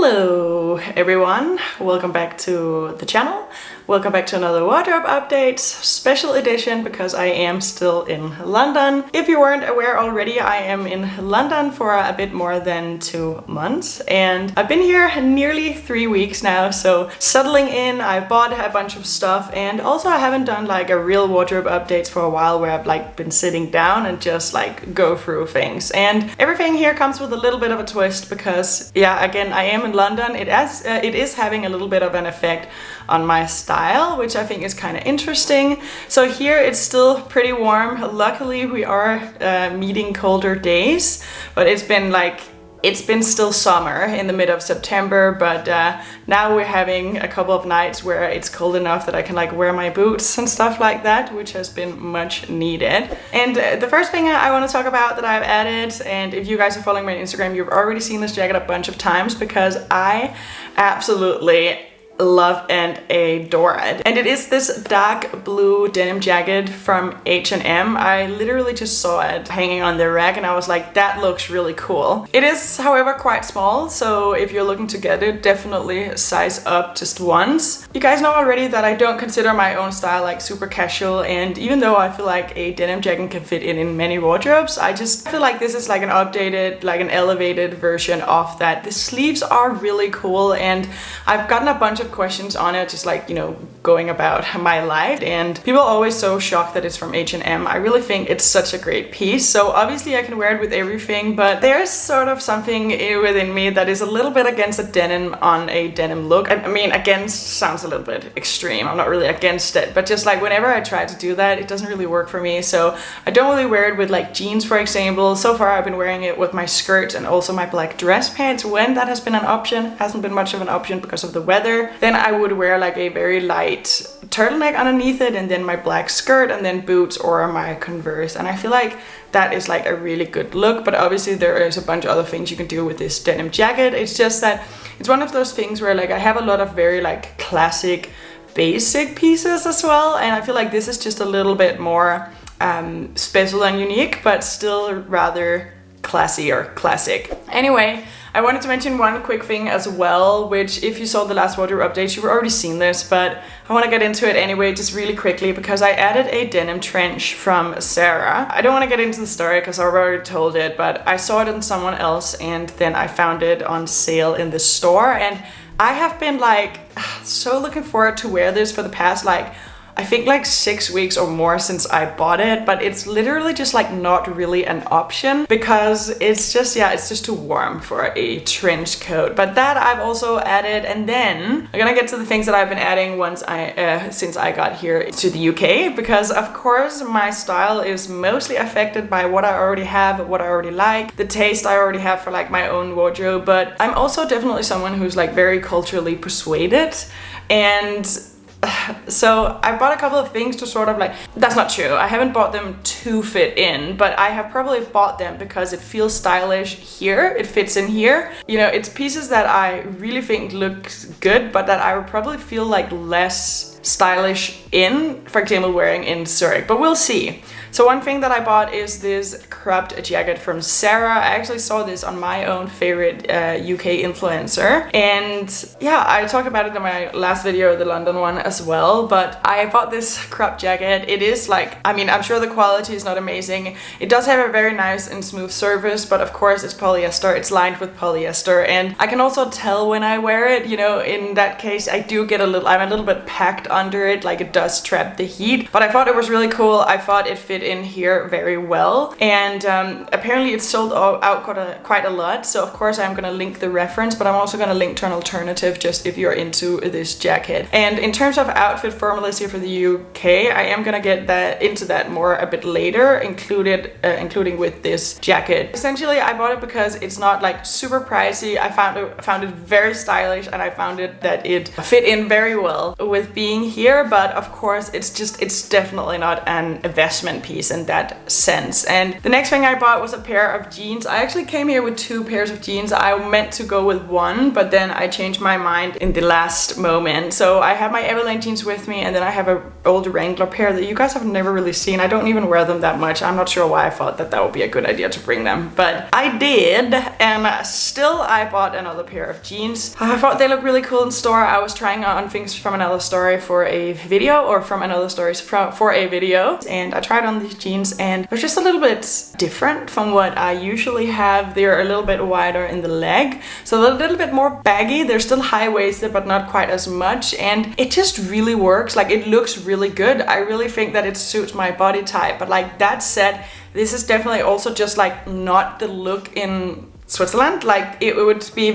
Hello everyone, welcome back to the channel. Welcome back to another wardrobe update, special edition because I am still in London. If you weren't aware already, I am in London for a bit more than 2 months and I've been here nearly 3 weeks now, so settling in. I've bought a bunch of stuff and also I haven't done like a real wardrobe updates for a while where I've like been sitting down and just like go through things, and everything here comes with a little bit of a twist because yeah, again, I am in London. It is having a little bit of an effect on my style, which I think is kind of interesting. So here it's still pretty warm. Luckily we are meeting colder days, but it's been still summer in the mid of September, but now we're having a couple of nights where it's cold enough that I can like wear my boots and stuff like that, which has been much needed. And the first thing I want to talk about that I've added, and if you guys are following my Instagram, you've already seen this jacket a bunch of times because I absolutely love and adore it. And it is this dark blue denim jacket from H&M. I literally just saw it hanging on the rack and I was like, that looks really cool. It is, however, quite small, so if you're looking to get it, definitely size up just once. You guys know already that I don't consider my own style like super casual, and even though I feel like a denim jacket can fit in many wardrobes, I just feel like this is like an updated, like an elevated version of that. The sleeves are really cool and I've gotten a bunch of questions on it, just like, you know, going about my life, and people are always so shocked that it's from H&M. I really think it's such a great piece, so obviously I can wear it with everything, but there's sort of something within me that is a little bit against a denim on a denim look. I mean, against sounds a little bit extreme. I'm not really against it, but just like whenever I try to do that, it doesn't really work for me. So I don't really wear it with like jeans, for example. So far I've been wearing it with my skirt and also my black dress pants when that has been an option. Hasn't been much of an option because of the weather. Then I would wear like a very light turtleneck underneath it, and then my black skirt, and then boots or my Converse, and I feel like that is like a really good look. But obviously there is a bunch of other things you can do with this denim jacket. It's just that it's one of those things where like I have a lot of very like classic basic pieces as well, and I feel like this is just a little bit more special and unique, but still rather classy or classic. Anyway, I wanted to mention one quick thing as well, which if you saw the last wardrobe update, you've already seen this, but I want to get into it anyway, just really quickly, because I added a denim trench from Zara. I don't want to get into the story because I already told it, but I saw it on someone else and then I found it on sale in the store, and I have been like so looking forward to wear this for the past like I think like 6 weeks or more since I bought it, but it's literally just like not really an option because it's just, yeah, it's just too warm for a trench coat. But that I've also added, and then I'm gonna get to the things that I've been adding since I got here to the UK, because of course my style is mostly affected by what I already have, what I already like, the taste I already have for like my own wardrobe, but I'm also definitely someone who's like very culturally persuaded, and so I bought a couple of things to sort of like, that's not true, I haven't bought them to fit in, but I have probably bought them because it feels stylish here, it fits in here. You know, it's pieces that I really think look good, but that I would probably feel like less stylish in, for example, wearing in Zurich, but we'll see. So one thing that I bought is this cropped jacket from Zara. I actually saw this on my own favorite UK influencer, and yeah, I talked about it in my last video, the London one as well, but I bought this cropped jacket. It is like, I mean, I'm sure the quality is not amazing. It does have a very nice and smooth surface, but of course it's polyester, it's lined with polyester, and I can also tell when I wear it, you know, in that case I do get I'm a little bit packed under it, like it does trap the heat, but I thought it was really cool. I thought it fit in here very well, and apparently it's sold out quite a lot, so of course I'm gonna link the reference, but I'm also gonna link to an alternative just if you're into this jacket. And in terms of outfit formulas here for the UK, I am gonna get into that more a bit later, including with this jacket. Essentially I bought it because it's not like super pricey. I found it very stylish, and I found it that it fit in very well with being here, but of course it's definitely not an investment piece in that sense. And the next thing I bought was a pair of jeans. I actually came here with 2 pairs of jeans. I meant to go with one, but then I changed my mind in the last moment. So I have my Everlane jeans with me, and then I have an old Wrangler pair that you guys have never really seen. I don't even wear them them that much. I'm not sure why I thought that would be a good idea to bring them, but I did, and still I bought another pair of jeans. I thought they looked really cool in store. I was trying on things from another story for a video, or from another stories for a video, and I tried on these jeans and they're just a little bit different from what I usually have. They're a little bit wider in the leg, so they're a little bit more baggy. They're still high-waisted, but not quite as much, and it just really works. Like, it looks really good. I really think that it suits my body type, but like that said, this is definitely also just like not the look in Switzerland. Like, it would be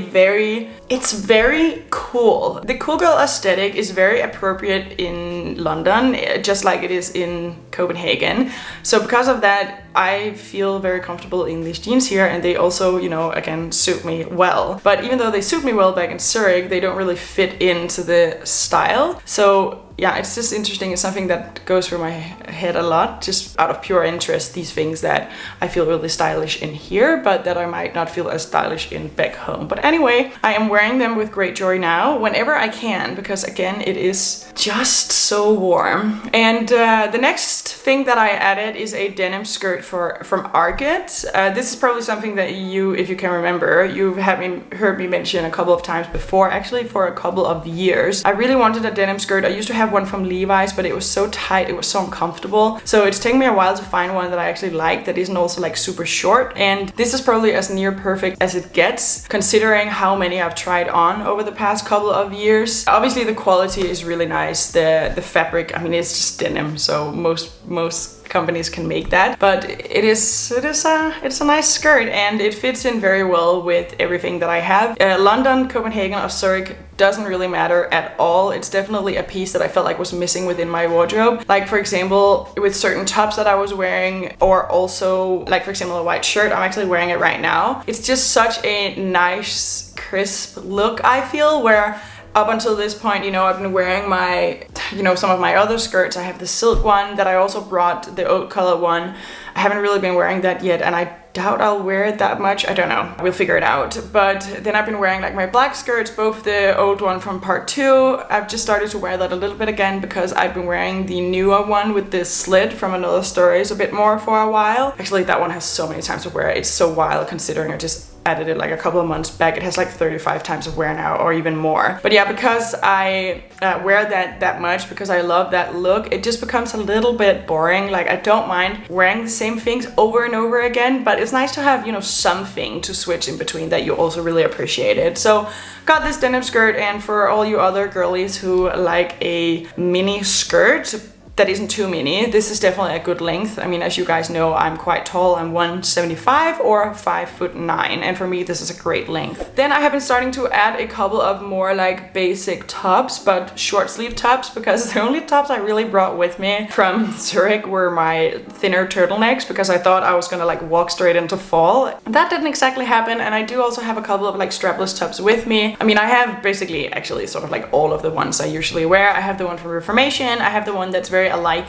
it's very cool. The cool girl aesthetic is very appropriate in London, just like it is in Copenhagen. So because of that, I feel very comfortable in these jeans here, and they also, you know, again, suit me well. But even though they suit me well back in Zurich, they don't really fit into the style. So yeah, it's just interesting. It's something that goes through my head a lot, just out of pure interest, these things that I feel really stylish in here, but that I might not feel as stylish in back home. But anyway, I am wearing them with great joy now, whenever I can, because again, it is just so warm. And the next thing that I added is a denim skirt from Arget. This is probably something that you, if you can remember, you've heard me mention a couple of times before, actually for a couple of years. I really wanted a denim skirt. I used to have one from Levi's, but it was so tight, it was so uncomfortable. So it's taken me a while to find one that I actually like, that isn't also like super short. And this is probably as near perfect as it gets, considering how many I've tried on over the past couple of years. Obviously the quality is really nice. The fabric, I mean, it's just denim, so most companies can make that, but it's a nice skirt, and it fits in very well with everything that I have. London, Copenhagen, or Zurich doesn't really matter at all. It's definitely a piece that I felt like was missing within my wardrobe. Like, for example, with certain tops that I was wearing, or also like, for example, a white shirt. I'm actually wearing it right now. It's just such a nice, crisp look, I feel, where up until this point, you know, I've been wearing my, you know, some of my other skirts. I have the silk one that I also brought, the oat color one. I haven't really been wearing that yet, and I doubt I'll wear it that much. I don't know. We'll figure it out. But then I've been wearing like my black skirts, both the old one from part 2. I've just started to wear that a little bit again because I've been wearing the newer one with this slit from Another Stories a bit more for a while. Actually, that one has so many times of wear. It's so wild considering I just added it like a couple of months back. It has like 35 times of wear now, or even more. But yeah, because I wear that much, because I love that look, it just becomes a little bit boring. Like, I don't mind wearing the same things over and over again, but it's nice to have, you know, something to switch in between that you also really appreciate it. So got this denim skirt, and for all you other girlies who like a mini skirt that isn't too mini, this is definitely a good length. I mean, as you guys know, I'm quite tall. I'm 175 or 5'9", and for me this is a great length. Then I have been starting to add a couple of more like basic tops, but short sleeve tops, because the only tops I really brought with me from Zurich were my thinner turtlenecks, because I thought I was gonna like walk straight into fall. That didn't exactly happen, and I do also have a couple of like strapless tops with me. I mean, I have basically actually sort of like all of the ones I usually wear. I have the one from Reformation, I have the one that's very alike,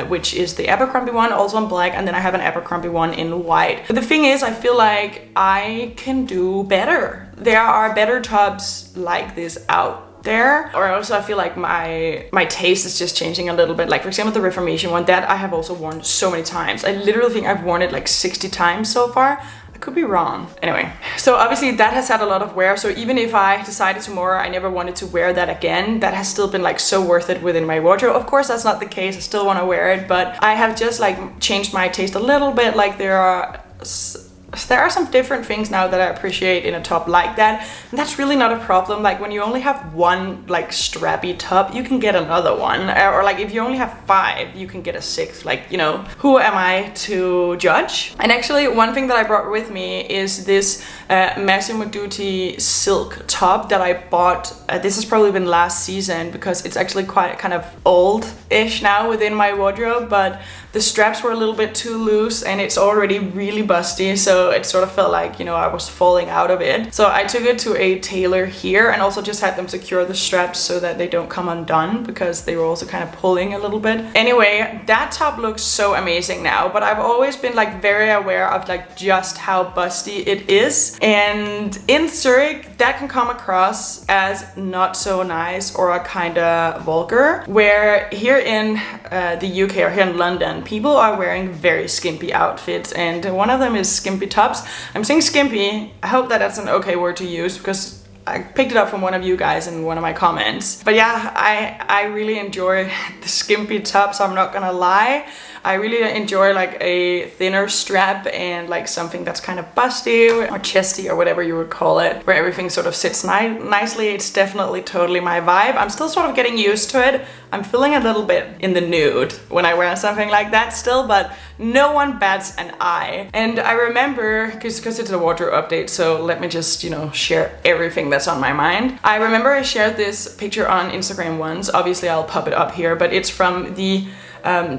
which is the Abercrombie one, also in black, and then I have an Abercrombie one in white. But the thing is, I feel like I can do better. There are better tops like this out there. Or also I feel like my taste is just changing a little bit. Like, for example, the Reformation one, that I have also worn so many times. I literally think I've worn it like 60 times so far. Could be wrong. Anyway, so obviously that has had a lot of wear, so even if I decided tomorrow I never wanted to wear that again, that has still been like so worth it within my wardrobe. Of course that's not the case, I still want to wear it, but I have just like changed my taste a little bit. Like, there are some different things now that I appreciate in a top like that, and that's really not a problem. Like, when you only have one like strappy top, you can get another one, or like if you only have 5, you can get a 6th. Like, you know, who am I to judge? And actually, one thing that I brought with me is this Massimo Dutti silk top that I bought. This has probably been last season, because it's actually quite kind of old-ish now within my wardrobe, but the straps were a little bit too loose and it's already really busty, so so it sort of felt like, you know, I was falling out of it. So I took it to a tailor here and also just had them secure the straps so that they don't come undone, because they were also kind of pulling a little bit. Anyway, that top looks so amazing now, but I've always been like very aware of like just how busty it is, and in Zurich that can come across as not so nice or a kind of vulgar, where here in the UK or here in London, people are wearing very skimpy outfits, and one of them is skimpy tops. I'm saying skimpy, I hope that that's an okay word to use, because I picked it up from one of you guys in one of my comments. But yeah, I really enjoy the skimpy tops, I'm not gonna lie. I really enjoy like a thinner strap and like something that's kind of busty or chesty or whatever you would call it, where everything sort of sits nicely. It's definitely totally my vibe. I'm still sort of getting used to it. I'm feeling a little bit in the nude when I wear something like that still, but no one bats an eye. And I remember, because it's a wardrobe update, so let me just, you know, share everything that's on my mind. I remember I shared this picture on Instagram once. Obviously I'll pop it up here, but it's from the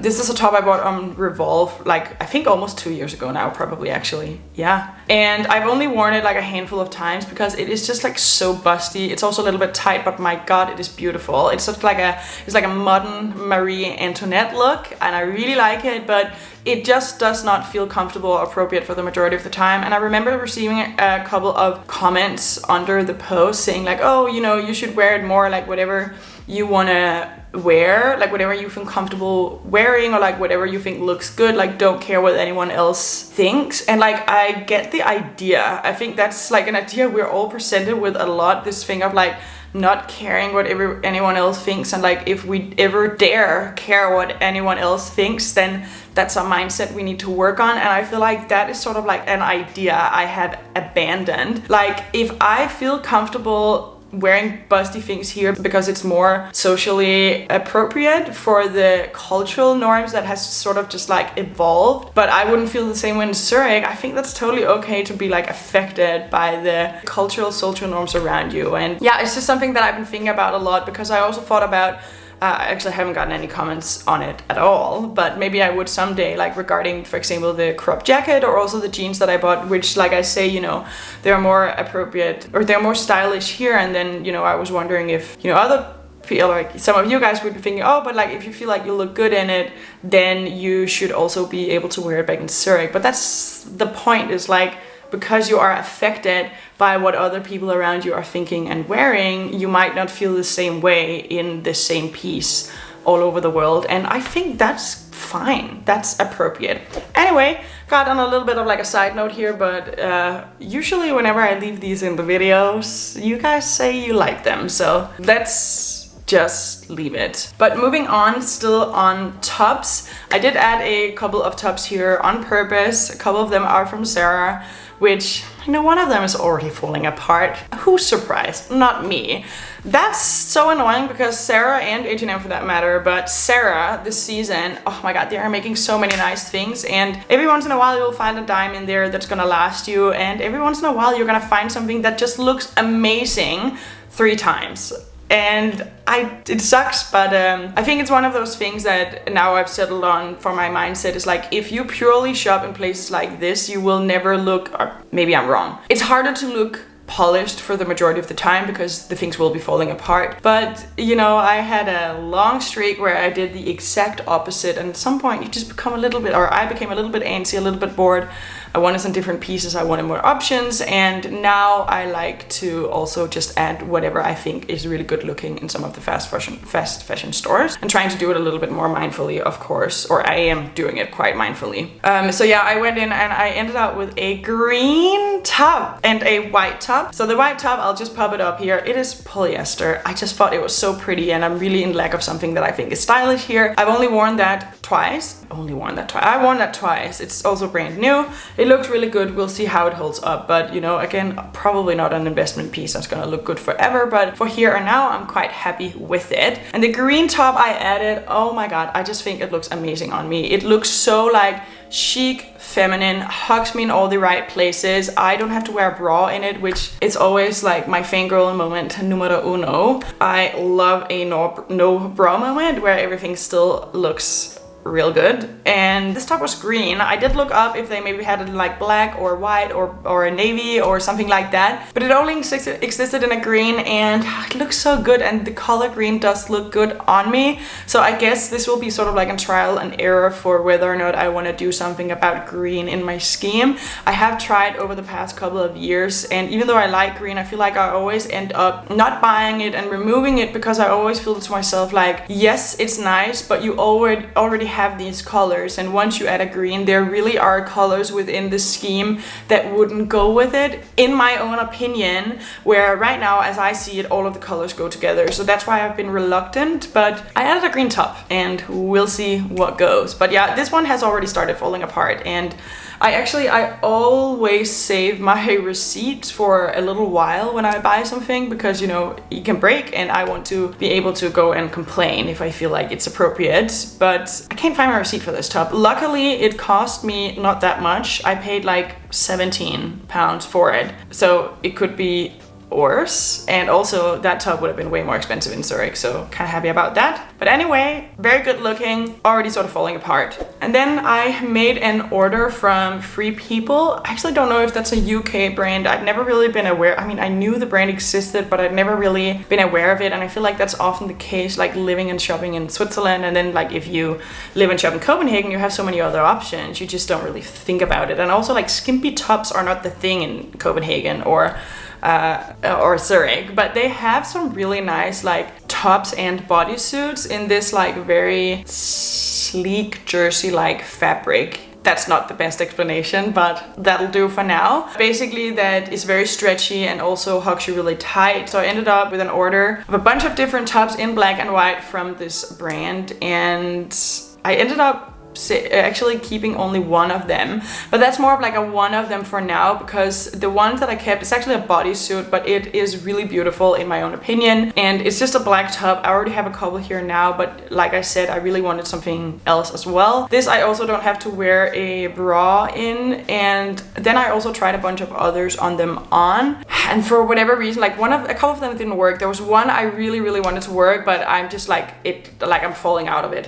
this is a top I bought on Revolve, like I think almost 2 years ago now, probably actually, yeah. And I've only worn it like a handful of times because it is just like so busty. It's also a little bit tight, but my god, it is beautiful. It's just like a modern Marie Antoinette look, and I really like it, but it just does not feel comfortable or appropriate for the majority of the time. And I remember receiving a couple of comments under the post saying like, oh, you know, you should wear it more, like whatever you wanna wear, like whatever you feel comfortable wearing, or like whatever you think looks good, like don't care what anyone else thinks. And like I get the idea. I think that's like an idea we're all presented with a lot, this thing of like not caring what anyone else thinks, and like if we ever dare care what anyone else thinks, then that's a mindset we need to work on. And I feel like that is sort of like an idea I have abandoned. Like if I feel comfortable wearing busty things here because it's more socially appropriate for the cultural norms that has sort of just like evolved, but I wouldn't feel the same way in Zurich. I think that's totally okay to be like affected by the cultural social norms around you. And yeah, it's just something that I've been thinking about a lot, because I also thought about I actually haven't gotten any comments on it at all, but maybe I would someday, like regarding, for example, the crop jacket or also the jeans that I bought, which, like I say, you know, they're more appropriate or they're more stylish here. And then, you know, I was wondering if, you know, other people, like some of you guys would be thinking, oh, but like if you feel like you look good in it, then you should also be able to wear it back in Zurich. But that's the point, is like, because you are affected by what other people around you are thinking and wearing, you might not feel the same way in the same piece all over the world. And I think that's fine, that's appropriate. Anyway, got on a little bit of like a side note here, but usually whenever I leave these in the videos, you guys say you like them, so let's just leave it. But moving on, still on tops, I did add a couple of tops here on purpose. A couple of them are from Zara, which, you know, one of them is already falling apart. Who's surprised? Not me. That's so annoying, because Zara and H&M for that matter, but Zara this season, oh my god, they are making so many nice things, and every once in a while you'll find a dime in there that's gonna last you, and every once in a while you're gonna find something that just looks amazing 3 times. And it sucks, but I think it's one of those things that now I've settled on for my mindset, is like, if you purely shop in places like this, you will never look, or maybe I'm wrong, it's harder to look polished for the majority of the time because the things will be falling apart. But you know, I had a long streak where I did the exact opposite, and at some point you just become a little bit, or I became a little bit antsy, a little bit bored. I wanted some different pieces, I wanted more options, and now I like to also just add whatever I think is really good looking in some of the fast fashion stores, and trying to do it a little bit more mindfully, of course, or I am doing it quite mindfully. So yeah, I went in and I ended up with a green top and a white top. So the white top, I'll just pop it up here. It is polyester. I just thought it was so pretty, and I'm really in lack of something that I think is stylish here. I've only worn that twice. I worn that twice. It's also brand new. It looks really good. We'll see how it holds up, but you know, again, probably not an investment piece that's gonna look good forever, but for here and now, I'm quite happy with it. And the green top I added, oh my god, I just think it looks amazing on me. It looks so like chic, feminine, hugs me in all the right places. I don't have to wear a bra in it, which is always like my fangirl moment numero uno. I love a no bra moment where everything still looks real good. And this top was green. I did look up if they maybe had it in like black or white or a navy or something like that, but it only existed in a green, and it looks so good, and the color green does look good on me. So I guess this will be sort of like a trial and error for whether or not I want to do something about green in my scheme. I have tried over the past couple of years, and even though I like green, I feel like I always end up not buying it and removing it, because I always feel to myself like, yes, it's nice, but you already have these colors, and once you add a green, there really are colors within the scheme that wouldn't go with it, in my own opinion, where right now, as I see it, all of the colors go together. So that's why I've been reluctant, but I added a green top and we'll see what goes. But yeah, this one has already started falling apart, and I always save my receipts for a little while when I buy something, because, you know, it can break and I want to be able to go and complain if I feel like it's appropriate. But I can't find my receipt for this top. Luckily, it cost me not that much. I paid like £17 for it. So it could be worse, and also that top would have been way more expensive in Zurich, so kind of happy about that. But anyway, very good looking, already sort of falling apart. And then I made an order from Free People. I actually don't know if that's a UK brand. I'd never really been aware. I mean, I knew the brand existed, but I'd never really been aware of it, and I feel like that's often the case, like living and shopping in Switzerland, and then like if you live and shop in Copenhagen, you have so many other options, you just don't really think about it. And also, like, skimpy tops are not the thing in Copenhagen or Zurich, but they have some really nice like tops and bodysuits in this like very sleek jersey like fabric. That's not the best explanation, but that'll do for now. Basically, that is very stretchy and also hugs you really tight. So I ended up with an order of a bunch of different tops in black and white from this brand, and I ended up actually keeping only one of them, but that's more of like a one of them for now, because the ones that I kept, it's actually a bodysuit, but it is really beautiful in my own opinion, and it's just a black top. I already have a couple here now, but like I said, I really wanted something else as well. This I also don't have to wear a bra in, and then I also tried a bunch of others on them on, and for whatever reason, like a couple of them didn't work. There was one I really wanted to work, but I'm just like I'm falling out of it.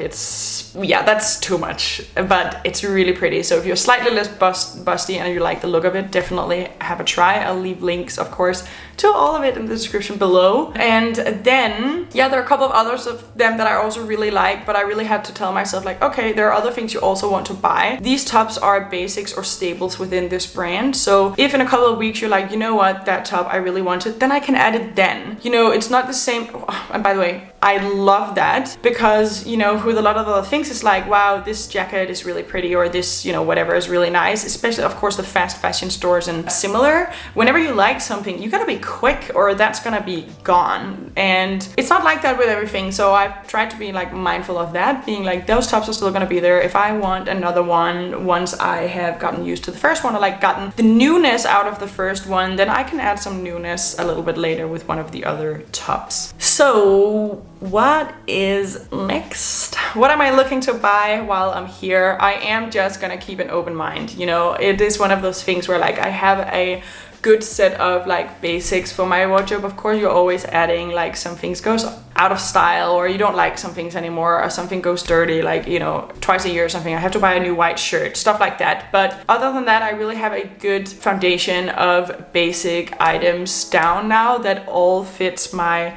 Yeah, that's too much, but it's really pretty. So if you're slightly less busty and you like the look of it, definitely have a try. I'll leave links, of course, to all of it in the description below. And then, yeah, there are a couple of others of them that I also really like, but I really had to tell myself like, okay, there are other things you also want to buy. These tops are basics or staples within this brand. So if in a couple of weeks you're like, you know what, that top I really wanted, then I can add it then. You know, it's not the same. Oh, and by the way, I love that, because, you know, with a lot of other things, it's like, wow, this jacket is really pretty, or this, you know, whatever is really nice, especially, of course, the fast fashion stores and similar. Whenever you like something, you gotta be quick or that's gonna be gone. And it's not like that with everything. So I've tried to be like mindful of that, being like, those tops are still gonna be there. If I want another one, once I have gotten used to the first one, or like gotten the newness out of the first one, then I can add some newness a little bit later with one of the other tops. So what is next? What am I looking to buy while I'm here? I am just gonna keep an open mind. You know, it is one of those things where like I have a good set of like basics for my wardrobe. Of course, you're always adding like some things goes out of style, or you don't like some things anymore, or something goes dirty, like, you know, twice a year or something. I have to buy a new white shirt, stuff like that. But other than that, I really have a good foundation of basic items down now that all fits my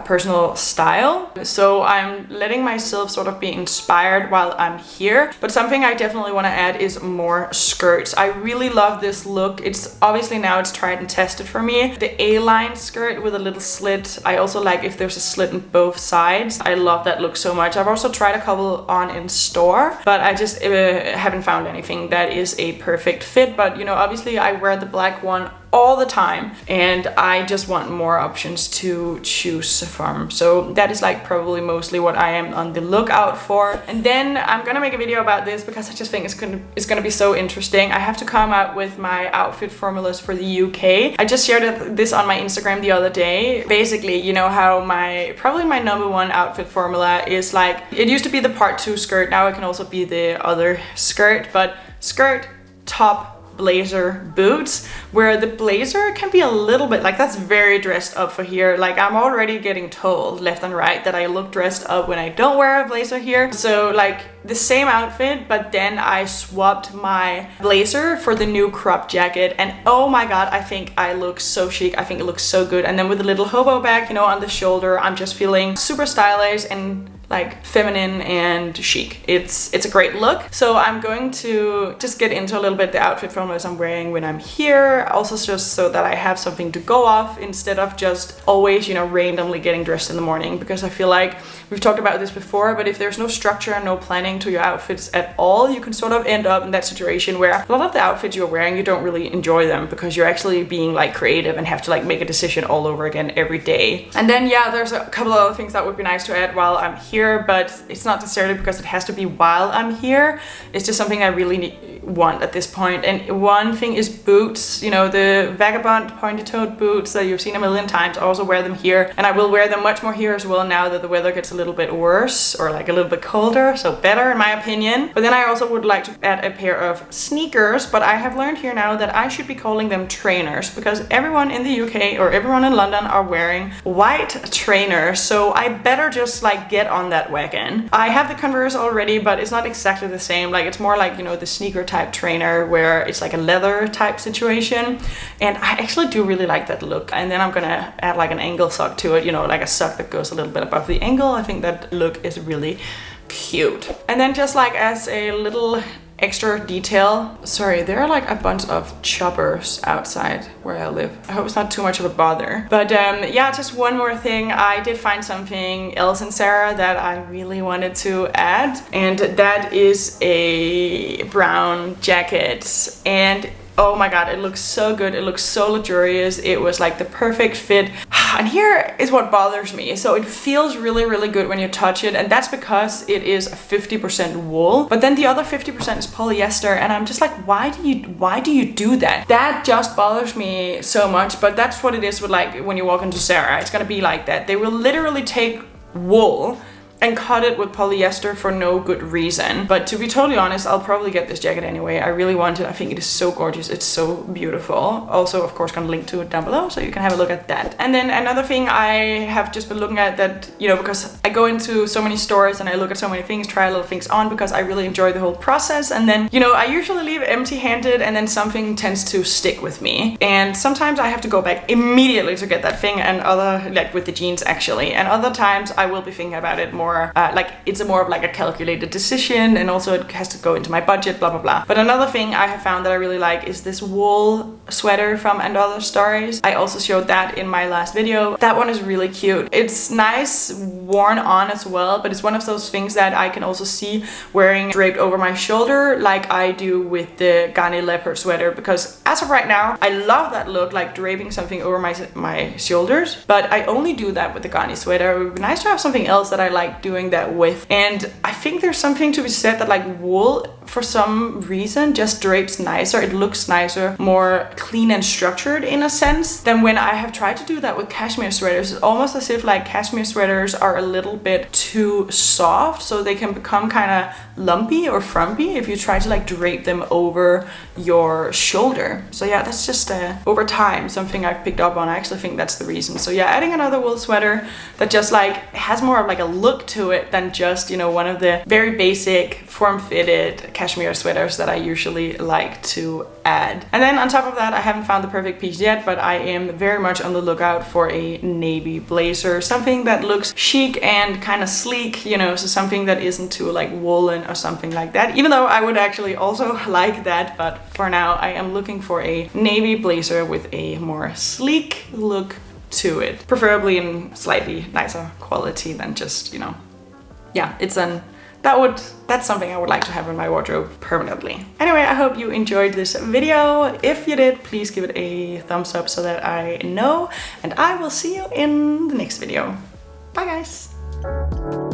personal style. So I'm letting myself sort of be inspired while I'm here. But something I definitely want to add is more skirts. I really love this look. It's obviously now it's tried and tested for me. The A-line skirt with a little slit. I also like if there's a slit on both sides. I love that look so much. I've also tried a couple on in store, but I just haven't found anything that is a perfect fit. But, you know, obviously I wear the black one all the time, and I just want more options to choose from. So that is like probably mostly what I am on the lookout for. And then I'm gonna make a video about this because I just think it's gonna be so interesting. I have to come out with my outfit formulas for the UK. I just shared this on my Instagram the other day. Basically, you know how probably my number one outfit formula is like, it used to be the part 2 skirt, now it can also be the other skirt, but skirt, top, blazer, boots, where the blazer can be a little bit like, that's very dressed up for here. Like, I'm already getting told left and right that I look dressed up when I don't wear a blazer here. So like, the same outfit, but then I swapped my blazer for the new crop jacket, and oh my god, I think I look so chic. I think it looks so good. And then with the little hobo bag, you know, on the shoulder, I'm just feeling super stylish and like feminine and chic. It's a great look. So I'm going to just get into a little bit the outfit formulas I'm wearing when I'm here, also just so that I have something to go off instead of just always, you know, randomly getting dressed in the morning, because I feel like we've talked about this before, but if there's no structure and no planning to your outfits at all, you can sort of end up in that situation where a lot of the outfits you're wearing, you don't really enjoy them because you're actually being like creative and have to like make a decision all over again every day. And then yeah, there's a couple of other things that would be nice to add while I'm here, but it's not necessarily because it has to be while I'm here. It's just something I really want at this point. And one thing is boots, you know, the vagabond pointy-toed boots that you've seen a million times. I also wear them here, and I will wear them much more here as well now that the weather gets a little bit worse, or like a little bit colder, so better in my opinion. But then I also would like to add a pair of sneakers, but I have learned here now that I should be calling them trainers, because everyone in the UK or everyone in London are wearing white trainers, so I better just like get on that wagon. I have the Converse already, but it's not exactly the same. Like it's more like, you know, the sneaker type trainer where it's like a leather type situation, and I actually do really like that look. And then I'm gonna add like an ankle sock to it, you know, like a sock that goes a little bit above the ankle. I think that look is really cute. And then just like as a little extra detail, sorry, there are like a bunch of choppers outside where I live. I hope it's not too much of a bother. But yeah, just one more thing. I did find something else in Zara that I really wanted to add, and that is a brown jacket. And oh my god, it looks so good. It looks so luxurious. It was like the perfect fit. And here is what bothers me. So it feels really, really good when you touch it, and that's because it is 50% wool, but then the other 50% is polyester, and I'm just like, why do you do that? That just bothers me so much. But that's what it is with like when you walk into Zara. It's gonna be like that. They will literally take wool and cut it with polyester for no good reason. But to be totally honest, I'll probably get this jacket anyway. I really want it. I think it is so gorgeous. It's so beautiful. Also, of course, gonna link to it down below so you can have a look at that. And then another thing I have just been looking at that, you know, because I go into so many stores and I look at so many things, try a little things on because I really enjoy the whole process. And then, you know, I usually leave empty-handed and then something tends to stick with me. And sometimes I have to go back immediately to get that thing, and other, like with the jeans actually. And other times I will be thinking about it more, like it's more of like a calculated decision, and also it has to go into my budget, blah blah blah. But another thing I have found that I really like is this wool sweater from And Other Stories. I also showed that in my last video. That one is really cute. It's nice worn on as well, but it's one of those things that I can also see wearing draped over my shoulder like I do with the Garni leopard sweater, because as of right now I love that look, like draping something over my shoulders, but I only do that with the Garni sweater. It would be nice to have something else that I like doing that with. And I think there's something to be said that like wool for some reason just drapes nicer. It looks nicer, more clean and structured in a sense than when I have tried to do that with cashmere sweaters. It's almost as if like cashmere sweaters are a little bit too soft, so they can become kind of lumpy or frumpy if you try to like drape them over your shoulder. So yeah, that's just over time something I've picked up on. I actually think that's the reason. So yeah, adding another wool sweater that just like has more of like a look to it than just, you know, one of the very basic form-fitted cashmere sweaters that I usually like to add. And then on top of that, I haven't found the perfect piece yet, but I am very much on the lookout for a navy blazer, something that looks chic and kind of sleek, you know, so something that isn't too like woolen or something like that, even though I would actually also like that. But for now I am looking for a navy blazer with a more sleek look to it, preferably in slightly nicer quality than just, you know, yeah, that's something I would like to have in my wardrobe permanently. Anyway, I hope you enjoyed this video. If you did, please give it a thumbs up so that I know, and I will see you in the next video. Bye guys!